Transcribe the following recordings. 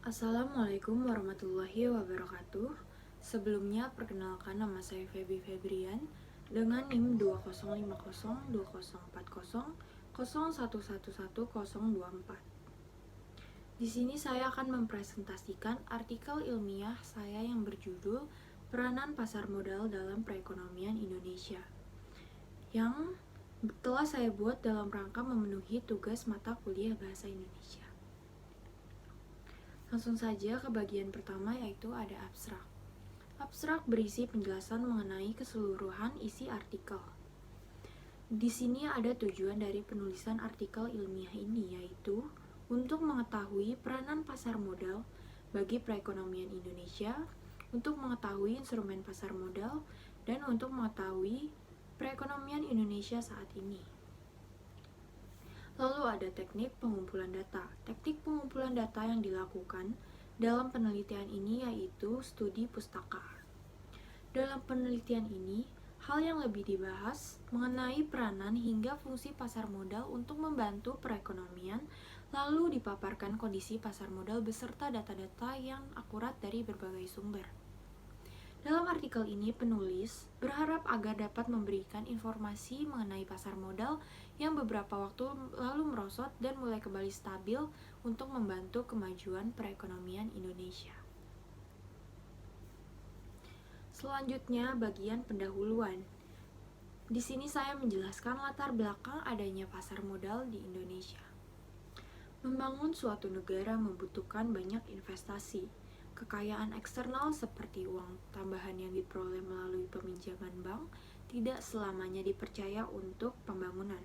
Assalamualaikum warahmatullahi wabarakatuh. Sebelumnya perkenalkan nama saya Feby Febrian dengan NIM 205024001111024. Di sini saya akan mempresentasikan artikel ilmiah saya yang berjudul Peranan Pasar Modal dalam Perekonomian Indonesia yang telah saya buat dalam rangka memenuhi tugas mata kuliah Bahasa Indonesia. Langsung saja ke bagian pertama, yaitu ada abstrak. Abstrak berisi penjelasan mengenai keseluruhan isi artikel. Di sini ada tujuan dari penulisan artikel ilmiah ini, yaitu untuk mengetahui peranan pasar modal bagi perekonomian Indonesia, untuk mengetahui instrumen pasar modal, dan untuk mengetahui perekonomian Indonesia saat ini. Lalu ada teknik pengumpulan data. Teknik pengumpulan data yang dilakukan dalam penelitian ini yaitu studi pustaka. Dalam penelitian ini, hal yang lebih dibahas mengenai peranan hingga fungsi pasar modal untuk membantu perekonomian, lalu dipaparkan kondisi pasar modal beserta data-data yang akurat dari berbagai sumber. Dalam artikel ini, penulis berharap agar dapat memberikan informasi mengenai pasar modal yang beberapa waktu lalu merosot dan mulai kembali stabil untuk membantu kemajuan perekonomian Indonesia. Selanjutnya, bagian pendahuluan. Di sini saya menjelaskan latar belakang adanya pasar modal di Indonesia. Membangun suatu negara membutuhkan banyak investasi. Kekayaan eksternal seperti uang tambahan yang diperoleh melalui peminjaman bank tidak selamanya dipercaya untuk pembangunan.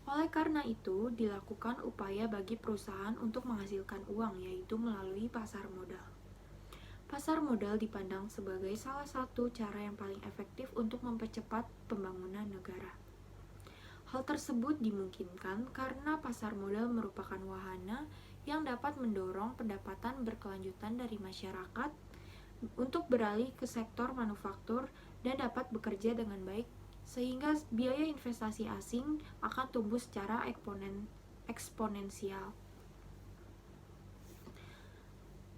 Oleh karena itu, dilakukan upaya bagi perusahaan untuk menghasilkan uang, yaitu melalui pasar modal. Pasar modal dipandang sebagai salah satu cara yang paling efektif untuk mempercepat pembangunan negara. Hal tersebut dimungkinkan karena pasar modal merupakan wahana yang dapat mendorong pendapatan berkelanjutan dari masyarakat untuk beralih ke sektor manufaktur dan dapat bekerja dengan baik, sehingga biaya investasi asing akan tumbuh secara eksponensial.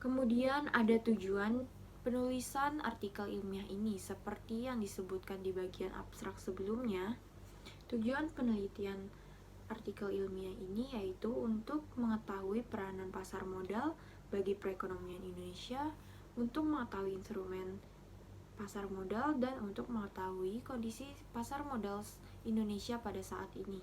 Kemudian ada tujuan penulisan artikel ilmiah ini seperti yang disebutkan di bagian abstrak sebelumnya. Tujuan penelitian artikel ilmiah ini yaitu untuk mengetahui peranan pasar modal bagi perekonomian Indonesia, untuk mengetahui instrumen pasar modal, dan untuk mengetahui kondisi pasar modal Indonesia pada saat ini.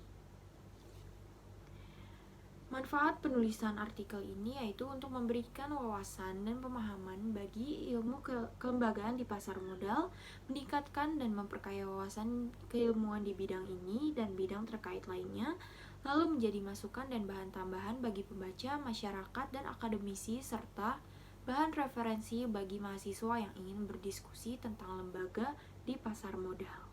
Manfaat penulisan artikel ini yaitu untuk memberikan wawasan dan pemahaman bagi ilmu kelembagaan di pasar modal, meningkatkan dan memperkaya wawasan keilmuan di bidang ini dan bidang terkait lainnya, lalu menjadi masukan dan bahan tambahan bagi pembaca, masyarakat, dan akademisi, serta bahan referensi bagi mahasiswa yang ingin berdiskusi tentang lembaga di pasar modal.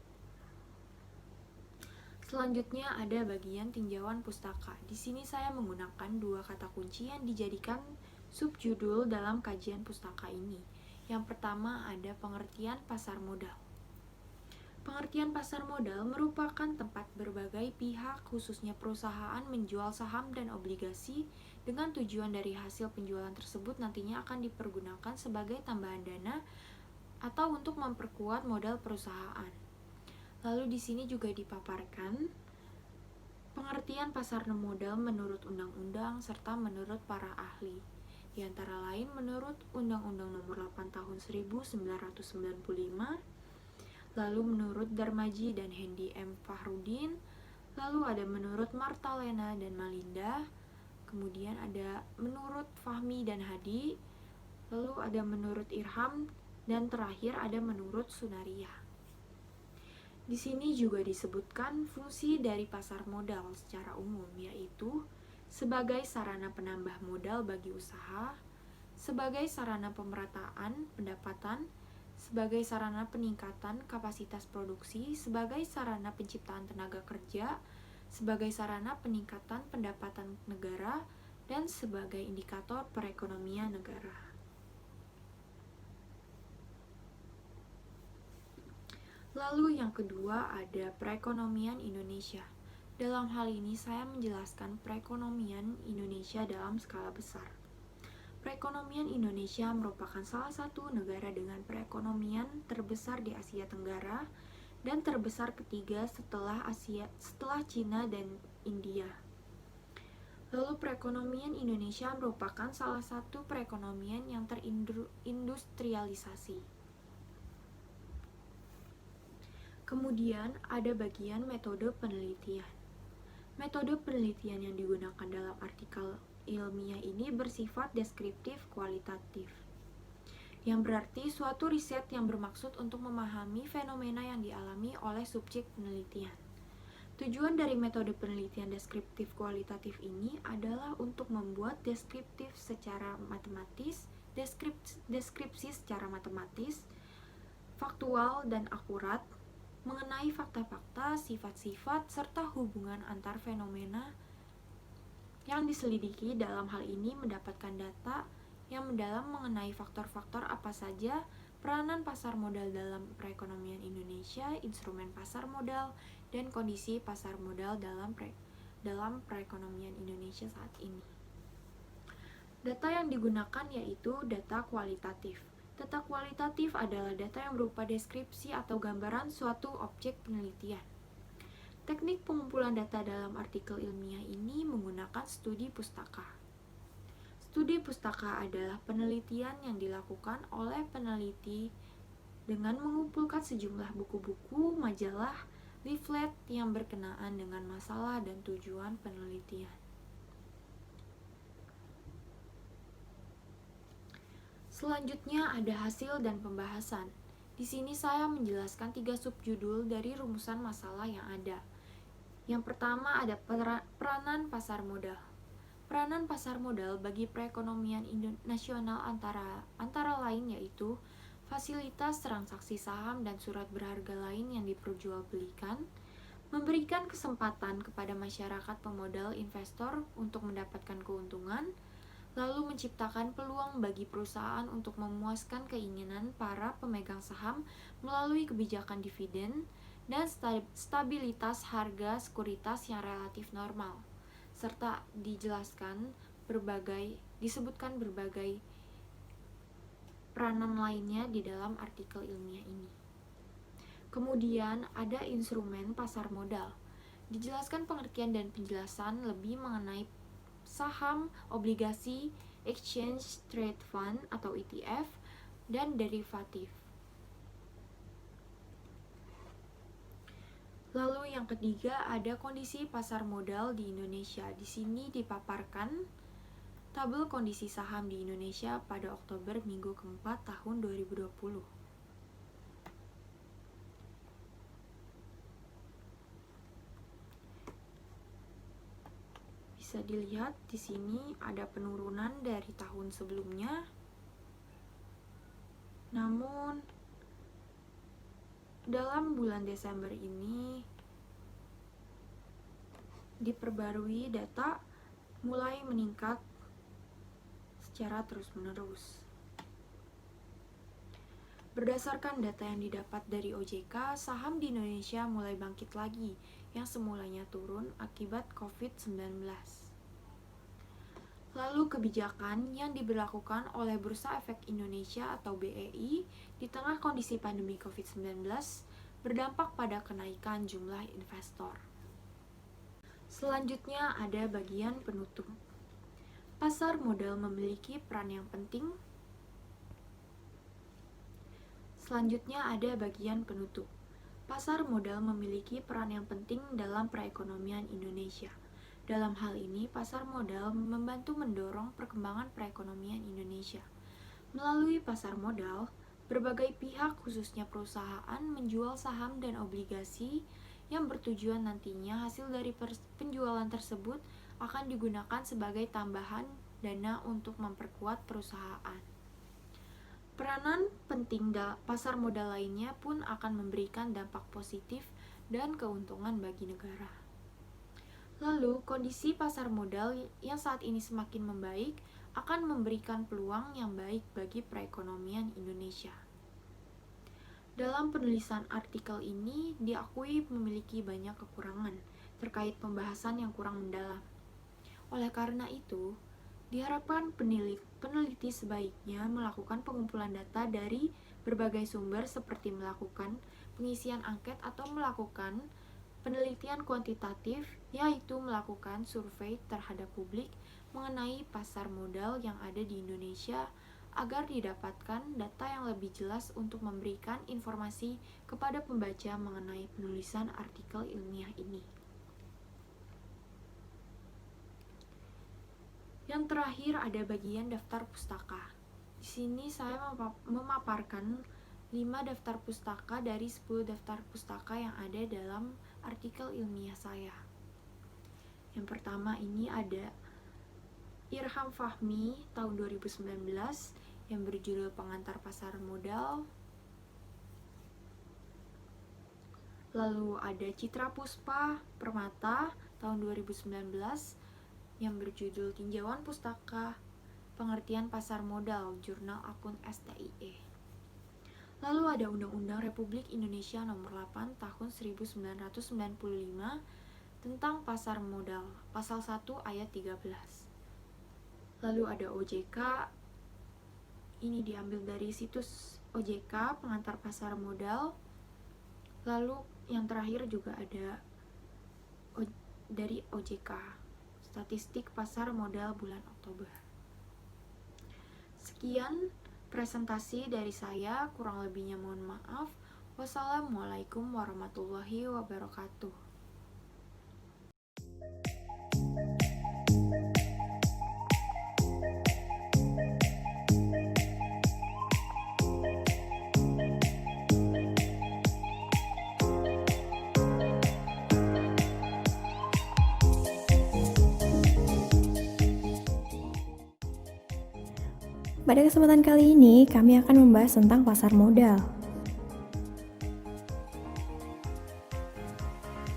Selanjutnya ada bagian tinjauan pustaka. Di sini saya menggunakan dua kata kunci yang dijadikan subjudul dalam kajian pustaka ini. Yang pertama ada pengertian pasar modal. Pengertian pasar modal merupakan tempat berbagai pihak, khususnya perusahaan, menjual saham dan obligasi dengan tujuan dari hasil penjualan tersebut nantinya akan dipergunakan sebagai tambahan dana atau untuk memperkuat modal perusahaan. Lalu di sini juga dipaparkan pengertian pasar modal menurut undang-undang serta menurut para ahli. Di antara lain menurut Undang-Undang Nomor 8 Tahun 1995, lalu menurut Darmaji dan Hendi M. Fahrudin, lalu ada menurut Martalena dan Malinda, kemudian ada menurut Fahmi dan Hadi, lalu ada menurut Irham, dan terakhir ada menurut Sunaria. Di sini juga disebutkan fungsi dari pasar modal secara umum, yaitu sebagai sarana penambah modal bagi usaha, sebagai sarana pemerataan pendapatan, sebagai sarana peningkatan kapasitas produksi, sebagai sarana penciptaan tenaga kerja, sebagai sarana peningkatan pendapatan negara, dan sebagai indikator perekonomian negara. Lalu yang kedua ada perekonomian Indonesia. Dalam hal ini saya menjelaskan perekonomian Indonesia dalam skala besar. perekonomian Indonesia merupakan salah satu negara dengan perekonomian terbesar di Asia Tenggara dan terbesar ketiga setelah Cina dan India. Lalu perekonomian Indonesia merupakan salah satu perekonomian yang terindustrialisasi. Kemudian ada bagian metode penelitian. Metode penelitian yang digunakan dalam artikel ilmiah ini bersifat deskriptif kualitatif, yang berarti suatu riset yang bermaksud untuk memahami fenomena yang dialami oleh subjek penelitian. Tujuan dari metode penelitian deskriptif kualitatif ini adalah untuk membuat deskripsi secara matematis, faktual dan akurat mengenai fakta-fakta, sifat-sifat, serta hubungan antar fenomena yang diselidiki. Dalam hal ini mendapatkan data yang mendalam mengenai faktor-faktor apa saja peranan pasar modal dalam perekonomian Indonesia, instrumen pasar modal, dan kondisi pasar modal dalam perekonomian Indonesia saat ini. Data yang digunakan yaitu data kualitatif. Data kualitatif adalah data yang berupa deskripsi atau gambaran suatu objek penelitian. Teknik pengumpulan data dalam artikel ilmiah ini menggunakan studi pustaka. Studi pustaka adalah penelitian yang dilakukan oleh peneliti dengan mengumpulkan sejumlah buku-buku, majalah, leaflet yang berkenaan dengan masalah dan tujuan penelitian. Selanjutnya ada hasil dan pembahasan. Di sini saya menjelaskan 3 subjudul dari rumusan masalah yang ada. Yang pertama ada peranan pasar modal. Peranan pasar modal bagi perekonomian nasional antara lain yaitu fasilitas transaksi saham dan surat berharga lain yang diperjualbelikan, memberikan kesempatan kepada masyarakat pemodal investor untuk mendapatkan keuntungan, lalu menciptakan peluang bagi perusahaan untuk memuaskan keinginan para pemegang saham melalui kebijakan dividen, dan stabilitas harga sekuritas yang relatif normal, serta disebutkan berbagai peranan lainnya di dalam artikel ilmiah ini. Kemudian ada instrumen pasar modal. Dijelaskan pengertian dan penjelasan lebih mengenai saham, obligasi, exchange trade fund atau ETF, dan derivatif. Lalu yang ketiga ada kondisi pasar modal di Indonesia. Di sini dipaparkan tabel kondisi saham di Indonesia pada Oktober minggu keempat tahun 2020. Bisa dilihat di sini ada penurunan dari tahun sebelumnya. Namun dalam bulan Desember ini diperbarui data mulai meningkat secara terus-menerus. Berdasarkan data yang didapat dari OJK, saham di Indonesia mulai bangkit lagi yang semulanya turun akibat COVID-19. Lalu kebijakan yang diberlakukan oleh Bursa Efek Indonesia atau BEI di tengah kondisi pandemi COVID-19 berdampak pada kenaikan jumlah investor. Selanjutnya ada bagian penutup. Pasar modal memiliki peran yang penting. Selanjutnya ada bagian penutup. Pasar modal memiliki peran yang penting dalam perekonomian Indonesia. Dalam hal ini, pasar modal membantu mendorong perkembangan perekonomian Indonesia. Melalui pasar modal, berbagai pihak khususnya perusahaan menjual saham dan obligasi yang bertujuan nantinya hasil dari penjualan tersebut akan digunakan sebagai tambahan dana untuk memperkuat perusahaan. Peranan penting pasar modal lainnya pun akan memberikan dampak positif dan keuntungan bagi negara. Lalu, kondisi pasar modal yang saat ini semakin membaik akan memberikan peluang yang baik bagi perekonomian Indonesia. Dalam penulisan artikel ini diakui memiliki banyak kekurangan terkait pembahasan yang kurang mendalam. Oleh karena itu, diharapkan peneliti sebaiknya melakukan pengumpulan data dari berbagai sumber seperti melakukan pengisian angket atau melakukan penelitian kuantitatif, yaitu melakukan survei terhadap publik mengenai pasar modal yang ada di Indonesia agar didapatkan data yang lebih jelas untuk memberikan informasi kepada pembaca mengenai penulisan artikel ilmiah ini. Yang terakhir ada bagian daftar pustaka. Di sini saya memaparkan 5 daftar pustaka dari 10 daftar pustaka yang ada dalam artikel ilmiah saya. Yang pertama ini ada Irham Fahmi tahun 2019 yang berjudul Pengantar Pasar Modal. Lalu ada Citra Puspa Permata tahun 2019 yang berjudul Tinjauan Pustaka Pengertian Pasar Modal, Jurnal Akun STIE. Lalu ada Undang-Undang Republik Indonesia Nomor 8 Tahun 1995 tentang pasar modal, Pasal 1 Ayat 13. Lalu ada OJK, ini diambil dari situs OJK, Pengantar Pasar Modal. Lalu yang terakhir juga ada dari OJK, Statistik Pasar Modal bulan Oktober. Sekian presentasi dari saya, kurang lebihnya mohon maaf. Wassalamualaikum warahmatullahi wabarakatuh. Pada kesempatan kali ini, kami akan membahas tentang pasar modal.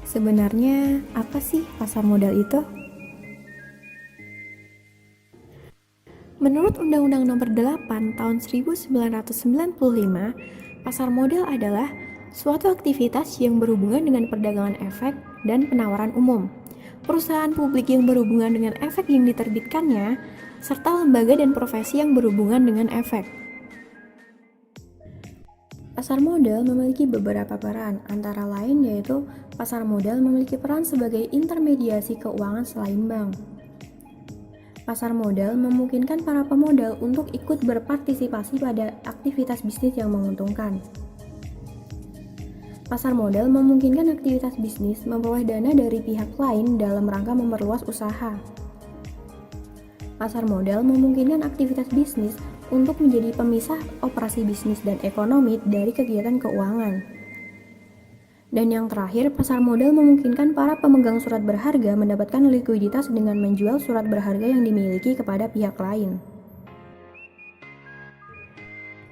Sebenarnya, apa sih pasar modal itu? Menurut Undang-Undang Nomor 8 Tahun 1995, pasar modal adalah suatu aktivitas yang berhubungan dengan perdagangan efek dan penawaran umum, perusahaan publik yang berhubungan dengan efek yang diterbitkannya, serta lembaga dan profesi yang berhubungan dengan efek. Pasar modal memiliki beberapa peran, antara lain yaitu pasar modal memiliki peran sebagai intermediasi keuangan selain bank. Pasar modal memungkinkan para pemodal untuk ikut berpartisipasi pada aktivitas bisnis yang menguntungkan. Pasar modal memungkinkan aktivitas bisnis memperoleh dana dari pihak lain dalam rangka memperluas usaha. Pasar modal memungkinkan aktivitas bisnis untuk menjadi pemisah operasi bisnis dan ekonomi dari kegiatan keuangan. Dan yang terakhir, pasar modal memungkinkan para pemegang surat berharga mendapatkan likuiditas dengan menjual surat berharga yang dimiliki kepada pihak lain.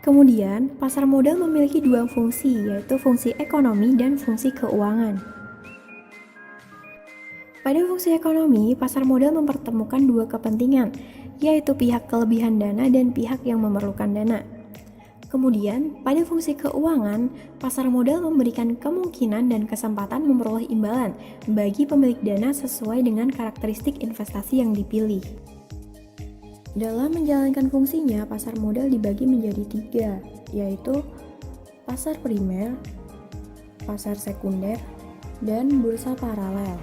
Kemudian, pasar modal memiliki dua fungsi, yaitu fungsi ekonomi dan fungsi keuangan. Pada fungsi ekonomi, pasar modal mempertemukan dua kepentingan, yaitu pihak kelebihan dana dan pihak yang memerlukan dana. Kemudian, pada fungsi keuangan, pasar modal memberikan kemungkinan dan kesempatan memperoleh imbalan bagi pemilik dana sesuai dengan karakteristik investasi yang dipilih. Dalam menjalankan fungsinya, pasar modal dibagi menjadi tiga, yaitu pasar primer, pasar sekunder, dan bursa paralel.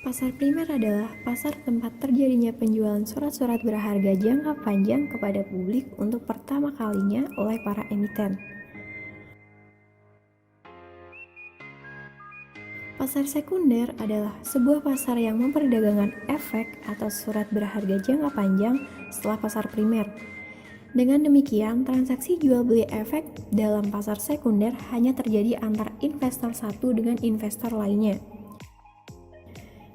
Pasar primer adalah pasar tempat terjadinya penjualan surat-surat berharga jangka panjang kepada publik untuk pertama kalinya oleh para emiten. Pasar sekunder adalah sebuah pasar yang memperdagangkan efek atau surat berharga jangka panjang setelah pasar primer. Dengan demikian, transaksi jual beli efek dalam pasar sekunder hanya terjadi antar investor satu dengan investor lainnya.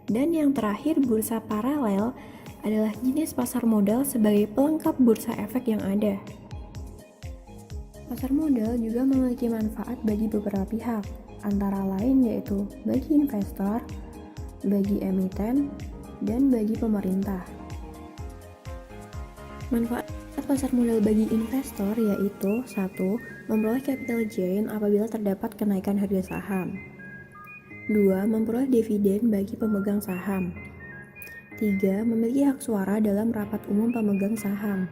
Dan yang terakhir, bursa paralel adalah jenis pasar modal sebagai pelengkap bursa efek yang ada. Pasar modal juga memiliki manfaat bagi beberapa pihak, antara lain yaitu bagi investor, bagi emiten, dan bagi pemerintah. Manfaat pasar modal bagi investor yaitu 1. Memperoleh capital gain apabila terdapat kenaikan harga saham. 2. Memperoleh dividen bagi pemegang saham. 3. Memiliki hak suara dalam rapat umum pemegang saham.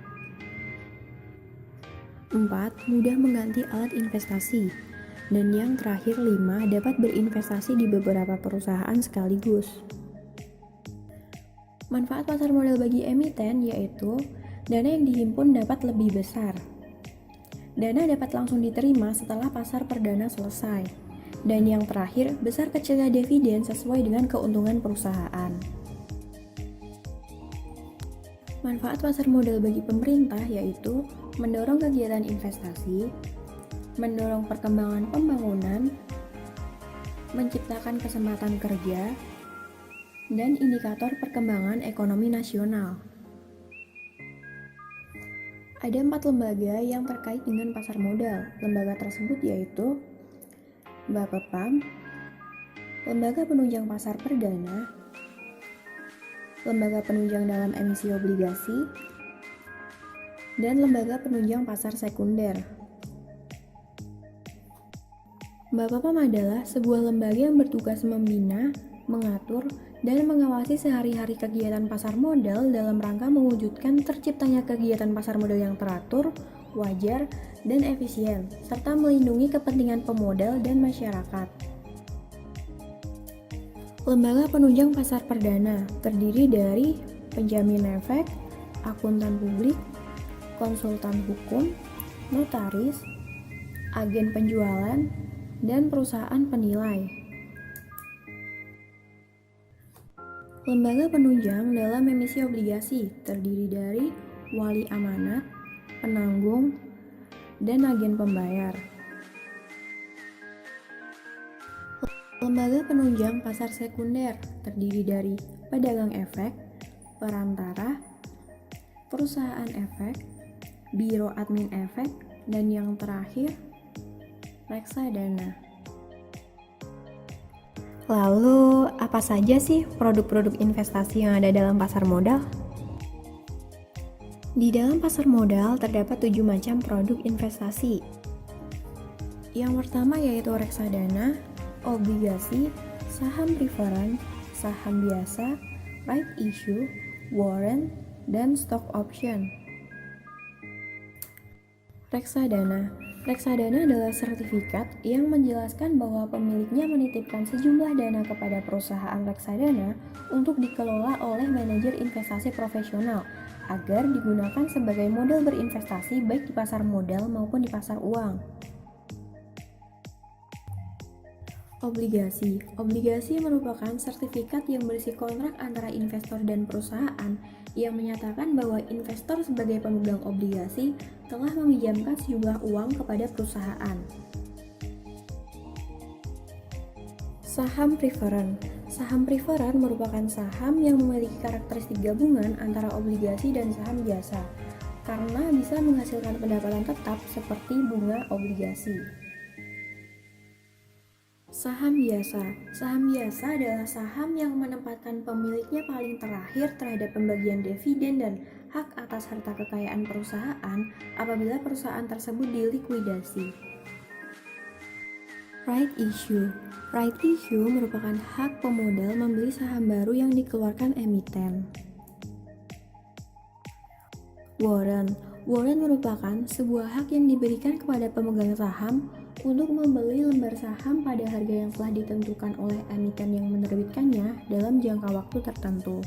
4. Mudah mengganti alat investasi. Dan yang terakhir 5. Dapat berinvestasi di beberapa perusahaan sekaligus. Manfaat pasar modal bagi emiten yaitu dana yang dihimpun dapat lebih besar. Dana dapat langsung diterima setelah pasar perdana selesai. Dan yang terakhir, besar kecilnya dividen sesuai dengan keuntungan perusahaan. Manfaat pasar modal bagi pemerintah yaitu mendorong kegiatan investasi, mendorong perkembangan pembangunan, menciptakan kesempatan kerja, dan indikator perkembangan ekonomi nasional. Ada 4 lembaga yang terkait dengan pasar modal. Lembaga tersebut yaitu Bapepam, Lembaga Penunjang Pasar Perdana, Lembaga Penunjang dalam Emisi Obligasi, dan Lembaga Penunjang Pasar Sekunder. Bapepam adalah sebuah lembaga yang bertugas membina, mengatur, dan mengawasi sehari-hari kegiatan pasar modal dalam rangka mewujudkan terciptanya kegiatan pasar modal yang teratur, wajar, dan efisien, serta melindungi kepentingan pemodal dan masyarakat. Lembaga Penunjang Pasar Perdana terdiri dari penjamin efek, akuntan publik, konsultan hukum, notaris, agen penjualan, dan perusahaan penilai. Lembaga penunjang dalam emisi obligasi terdiri dari wali amanat, penanggung, dan agen pembayar. Lembaga penunjang pasar sekunder terdiri dari pedagang efek, perantara, perusahaan efek, biro admin efek, dan yang terakhir, reksadana. Lalu, apa saja sih produk-produk investasi yang ada dalam pasar modal? Di dalam pasar modal terdapat 7 macam produk investasi. Yang pertama yaitu reksadana, obligasi, saham preferred, saham biasa, right issue, warrant, dan stock option. Reksadana. Reksadana adalah sertifikat yang menjelaskan bahwa pemiliknya menitipkan sejumlah dana kepada perusahaan reksadana untuk dikelola oleh manajer investasi profesional agar digunakan sebagai modal berinvestasi baik di pasar modal maupun di pasar uang. Obligasi. Obligasi merupakan sertifikat yang berisi kontrak antara investor dan perusahaan yang menyatakan bahwa investor sebagai pemegang obligasi telah meminjamkan sejumlah uang kepada perusahaan. Saham preferred. Saham preferred merupakan saham yang memiliki karakteristik gabungan antara obligasi dan saham biasa karena bisa menghasilkan pendapatan tetap seperti bunga obligasi. Saham biasa. Saham biasa adalah saham yang menempatkan pemiliknya paling terakhir terhadap pembagian dividen dan hak atas harta kekayaan perusahaan apabila perusahaan tersebut dilikuidasi. Right issue. Right issue merupakan hak pemodal membeli saham baru yang dikeluarkan emiten. Warrant. Warrant merupakan sebuah hak yang diberikan kepada pemegang saham untuk membeli lembar saham pada harga yang telah ditentukan oleh emiten yang menerbitkannya dalam jangka waktu tertentu.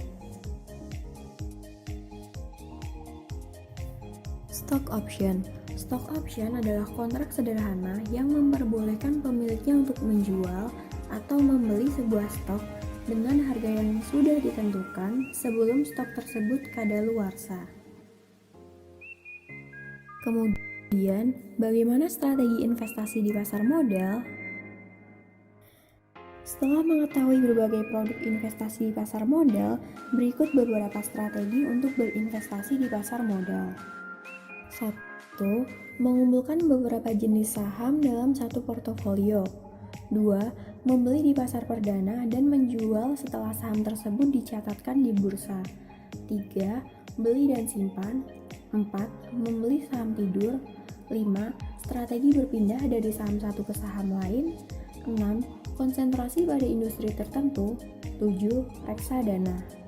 Stock option. Stock option adalah kontrak sederhana yang memperbolehkan pemiliknya untuk menjual atau membeli sebuah stok dengan harga yang sudah ditentukan sebelum stok tersebut kadaluarsa. Kemudian, bagaimana strategi investasi di pasar modal? Setelah mengetahui berbagai produk investasi di pasar modal, berikut beberapa strategi untuk berinvestasi di pasar modal. 1. Mengumpulkan beberapa jenis saham dalam satu portofolio. 2. Membeli di pasar perdana dan menjual setelah saham tersebut dicatatkan di bursa. 3. Beli dan simpan. 4. Membeli saham tidur. 5. Strategi berpindah dari saham satu ke saham lain. 6. Konsentrasi pada industri tertentu. 7. Reksadana.